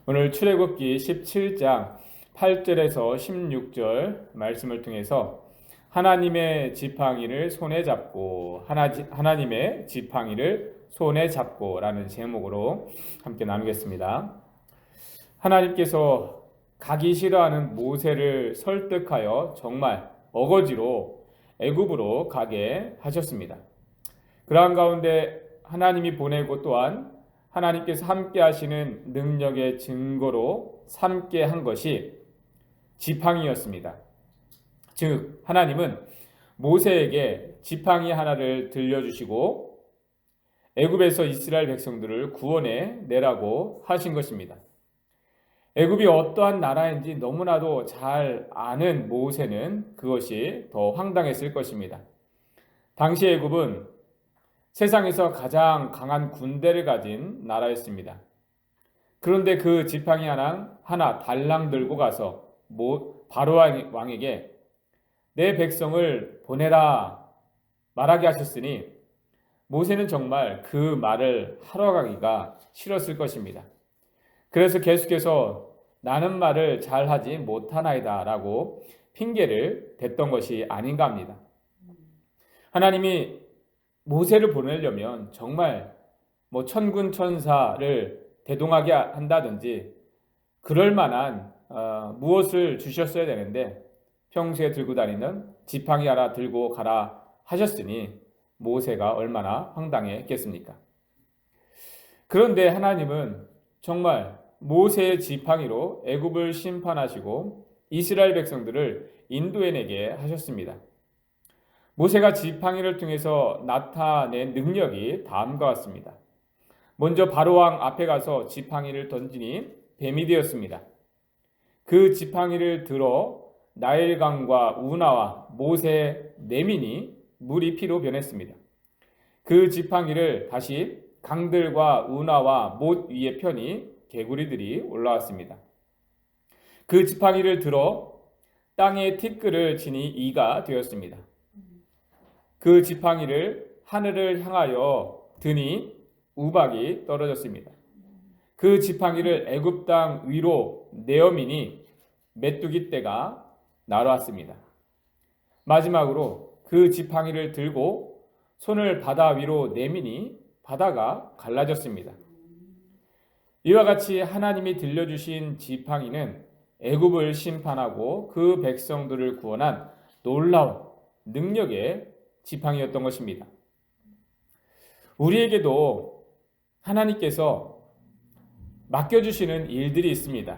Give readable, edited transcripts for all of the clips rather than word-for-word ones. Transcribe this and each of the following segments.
오늘 출애굽기 17장 8절에서 16절 말씀을 통해서 하나님의 지팡이를 손에 잡고 하나님의 지팡이를 손에 잡고라는 제목으로 함께 나누겠습니다. 하나님께서 가기 싫어하는 모세를 설득하여 정말 어거지로 애굽으로 가게 하셨습니다. 그러한 가운데 하나님이 보내고 또한 하나님께서 함께 하시는 능력의 증거로 삼게 한 것이 지팡이였습니다. 즉 하나님은 모세에게 지팡이 하나를 들려주시고 애굽에서 이스라엘 백성들을 구원해 내라고 하신 것입니다. 애굽이 어떠한 나라인지 너무나도 잘 아는 모세는 그것이 더 황당했을 것입니다. 당시 애굽은 세상에서 가장 강한 군대를 가진 나라였습니다. 그런데 그 지팡이 하나 달랑 들고 가서 바로 왕에게 내 백성을 보내라 말하게 하셨으니 모세는 정말 그 말을 하러 가기가 싫었을 것입니다. 그래서 계속해서 나는 말을 잘하지 못하나이다 라고 핑계를 댔던 것이 아닌가 합니다. 하나님이 모세를 보내려면 정말 천군 천사를 대동하게 한다든지 그럴 만한 무엇을 주셨어야 되는데 평소에 들고 다니는 지팡이 하나 들고 가라 하셨으니 모세가 얼마나 황당했겠습니까? 그런데 하나님은 정말 모세의 지팡이로 애굽을 심판하시고 이스라엘 백성들을 인도해내게 하셨습니다. 모세가 지팡이를 통해서 나타낸 능력이 다음과 같습니다. 먼저 바로왕 앞에 가서 지팡이를 던지니 뱀이 되었습니다. 그 지팡이를 들어 나일강과 우나와 모세의 내민이 물이 피로 변했습니다. 그 지팡이를 다시 강들과 우나와 못 위에 펴니 개구리들이 올라왔습니다. 그 지팡이를 들어 땅에 티끌을 치니 이가 되었습니다. 그 지팡이를 하늘을 향하여 드니 우박이 떨어졌습니다. 그 지팡이를 애굽 땅 위로 내어미니 메뚜기 떼가 날아왔습니다. 마지막으로 그 지팡이를 들고 손을 바다 위로 내미니 바다가 갈라졌습니다. 이와 같이 하나님이 들려주신 지팡이는 애굽을 심판하고 그 백성들을 구원한 놀라운 능력의 지팡이였던 것입니다. 우리에게도 하나님께서 맡겨주시는 일들이 있습니다.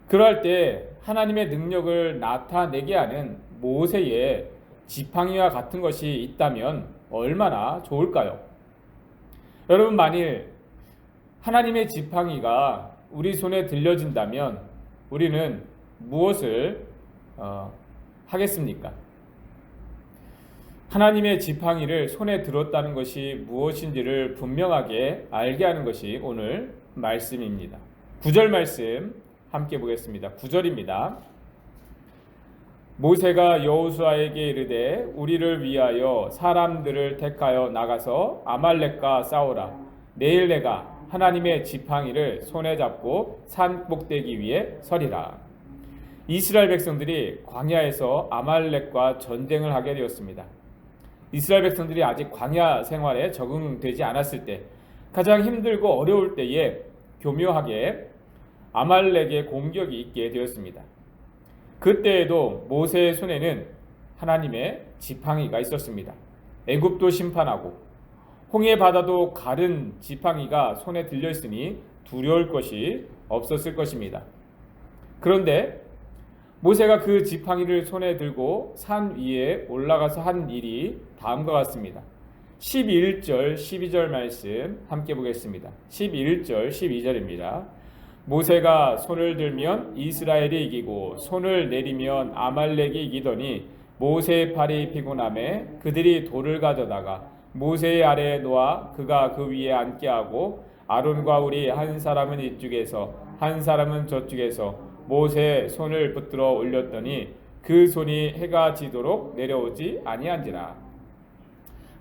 그럴 때 하나님의 능력을 나타내게 하는 모세의 지팡이와 같은 것이 있다면 얼마나 좋을까요? 여러분, 만일 하나님의 지팡이가 우리 손에 들려진다면 우리는 무엇을 하겠습니까? 하나님의 지팡이를 손에 들었다는 것이 무엇인지를 분명하게 알게 하는 것이 오늘 말씀입니다. 9절 말씀 함께 보겠습니다. 9절입니다. 모세가 여호수아에게 이르되 우리를 위하여 사람들을 택하여 나가서 아말렉과 싸우라. 내일 내가 하나님의 지팡이를 손에 잡고 산 꼭대기 위에 서리라. 이스라엘 백성들이 광야에서 아말렉과 전쟁을 하게 되었습니다. 이스라엘 백성들이 아직 광야 생활에 적응되지 않았을 때 가장 힘들고 어려울 때에 교묘하게 아말렉의 공격이 있게 되었습니다. 그때에도 모세의 손에는 하나님의 지팡이가 있었습니다. 애굽도 심판하고 홍해 바다도 가른 지팡이가 손에 들려 있으니 두려울 것이 없었을 것입니다. 그런데 모세가 그 지팡이를 손에 들고 산 위에 올라가서 한 일이 다음과 같습니다. 11절, 12절 말씀 함께 보겠습니다. 11절, 12절입니다. 모세가 손을 들면 이스라엘이 이기고 손을 내리면 아말렉이 이기더니 모세의 팔이 피곤함에 그들이 돌을 가져다가 모세의 아래에 놓아 그가 그 위에 앉게 하고 아론과 우리 한 사람은 이쪽에서 한 사람은 저쪽에서 모세의 손을 붙들어 올렸더니 그 손이 해가 지도록 내려오지 아니한지라.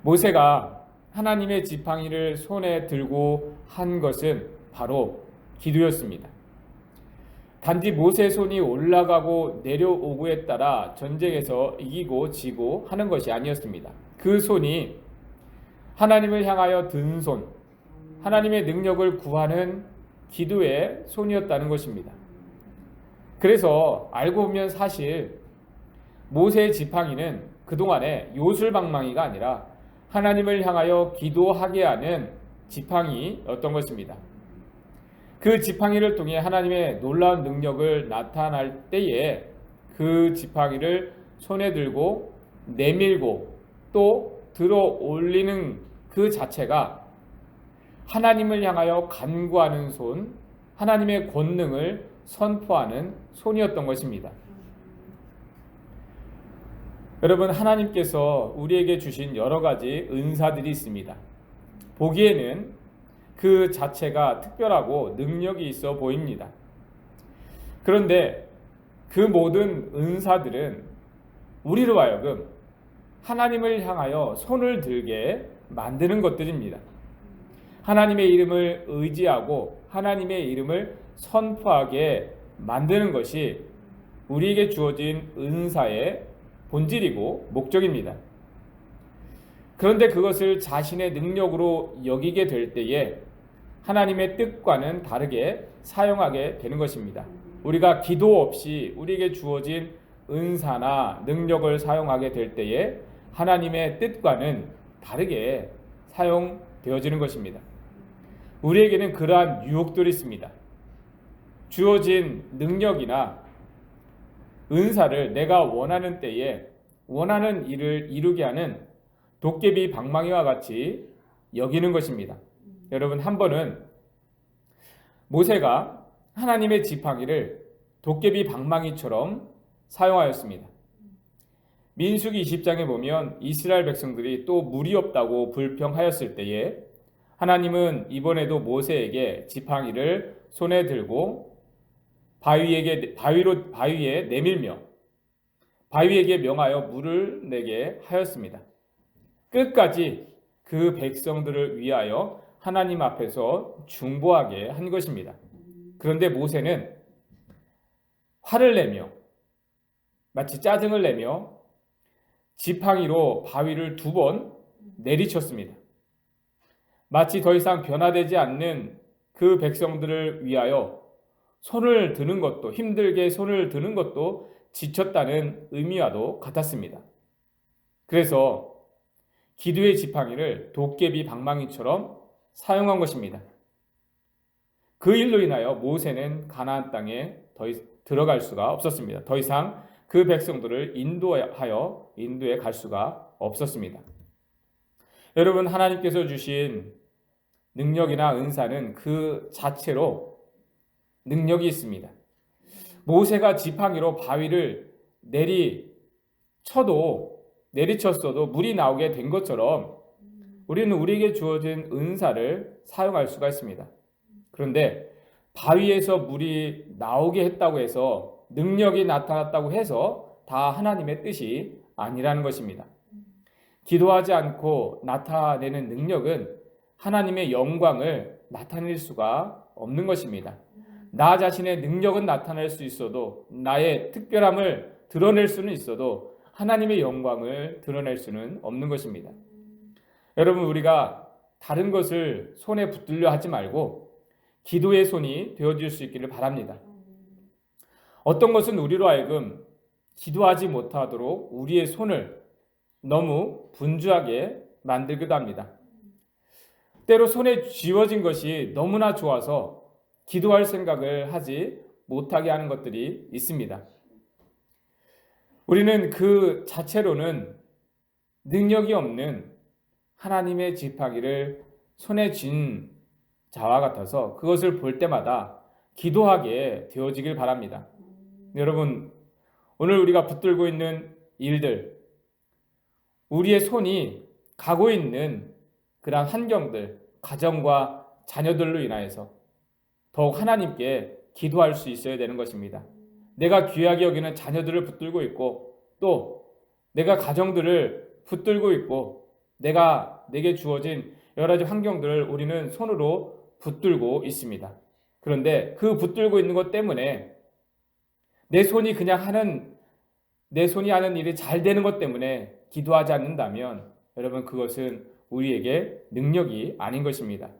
모세가 하나님의 지팡이를 손에 들고 한 것은 바로 기도였습니다. 단지 모세의 손이 올라가고 내려오고에 따라 전쟁에서 이기고 지고 하는 것이 아니었습니다. 그 손이 하나님을 향하여 든 손, 하나님의 능력을 구하는 기도의 손이었다는 것입니다. 그래서 알고 보면 사실 모세의 지팡이는 그동안에 요술방망이가 아니라 하나님을 향하여 기도하게 하는 지팡이였던 것입니다. 그 지팡이를 통해 하나님의 놀라운 능력을 나타날 때에 그 지팡이를 손에 들고 내밀고 또 들어 올리는 그 자체가 하나님을 향하여 간구하는 손, 하나님의 권능을 선포하는 손이었던 것입니다. 여러분, 하나님께서 우리에게 주신 여러 가지 은사들이 있습니다. 보기에는 그 자체가 특별하고 능력이 있어 보입니다. 그런데 그 모든 은사들은 우리로 하여금 하나님을 향하여 손을 들게 만드는 것들입니다. 하나님의 이름을 의지하고 하나님의 이름을 선포하게 만드는 것이 우리에게 주어진 은사의 본질이고 목적입니다. 그런데 그것을 자신의 능력으로 여기게 될 때에 하나님의 뜻과는 다르게 사용하게 되는 것입니다. 우리가 기도 없이 우리에게 주어진 은사나 능력을 사용하게 될 때에 하나님의 뜻과는 다르게 사용되어지는 것입니다. 우리에게는 그러한 유혹들이 있습니다. 주어진 능력이나 은사를 내가 원하는 때에 원하는 일을 이루게 하는 도깨비 방망이와 같이 여기는 것입니다. 여러분, 한 번은 모세가 하나님의 지팡이를 도깨비 방망이처럼 사용하였습니다. 민수기 20장에 보면 이스라엘 백성들이 또 물이 없다고 불평하였을 때에 하나님은 이번에도 모세에게 지팡이를 손에 들고 바위에 내밀며 바위에게 명하여 물을 내게 하였습니다. 끝까지 그 백성들을 위하여 하나님 앞에서 중보하게 한 것입니다. 그런데 모세는 화를 내며 마치 짜증을 내며 지팡이로 바위를 2번 내리쳤습니다. 마치 더 이상 변화되지 않는 그 백성들을 위하여 손을 드는 것도 힘들게 손을 드는 것도 지쳤다는 의미와도 같았습니다. 그래서 기도의 지팡이를 도깨비 방망이처럼 사용한 것입니다. 그 일로 인하여 모세는 가나안 땅에 들어갈 수가 없었습니다. 더 이상 그 백성들을 인도에 갈 수가 없었습니다. 여러분, 하나님께서 주신 능력이나 은사는 그 자체로 능력이 있습니다. 모세가 지팡이로 바위를 내리쳤어도 물이 나오게 된 것처럼 우리는 우리에게 주어진 은사를 사용할 수가 있습니다. 그런데 바위에서 물이 나오게 했다고 해서 능력이 나타났다고 해서 다 하나님의 뜻이 아니라는 것입니다. 기도하지 않고 나타내는 능력은 하나님의 영광을 나타낼 수가 없는 것입니다. 나 자신의 능력은 나타낼 수 있어도 나의 특별함을 드러낼 수는 있어도 하나님의 영광을 드러낼 수는 없는 것입니다. 여러분, 우리가 다른 것을 손에 붙들려 하지 말고 기도의 손이 되어줄 수 있기를 바랍니다. 어떤 것은 우리로 하여금 기도하지 못하도록 우리의 손을 너무 분주하게 만들기도 합니다. 때로 손에 쥐어진 것이 너무나 좋아서 기도할 생각을 하지 못하게 하는 것들이 있습니다. 우리는 그 자체로는 능력이 없는 하나님의 지팡이를 손에 쥔 자와 같아서 그것을 볼 때마다 기도하게 되어지길 바랍니다. 여러분, 오늘 우리가 붙들고 있는 일들, 우리의 손이 가고 있는 그러한 환경들, 가정과 자녀들로 인하여서 더욱 하나님께 기도할 수 있어야 되는 것입니다. 내가 귀하게 여기는 자녀들을 붙들고 있고 또 내가 가정들을 붙들고 있고 내게 주어진 여러 가지 환경들을 우리는 손으로 붙들고 있습니다. 그런데 그 붙들고 있는 것 때문에 내 손이 하는 일이 잘 되는 것 때문에 기도하지 않는다면 여러분 그것은 우리에게 능력이 아닌 것입니다.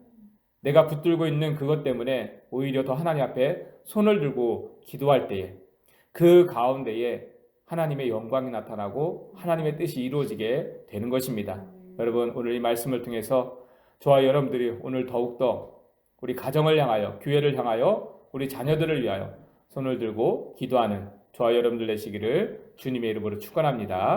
내가 붙들고 있는 그것 때문에 오히려 더 하나님 앞에 손을 들고 기도할 때에 그 가운데에 하나님의 영광이 나타나고 하나님의 뜻이 이루어지게 되는 것입니다. 여러분 오늘 이 말씀을 통해서 저와 여러분들이 오늘 더욱더 우리 가정을 향하여 교회를 향하여 우리 자녀들을 위하여 손을 들고 기도하는 저와 여러분들 되시기를 주님의 이름으로 축원합니다.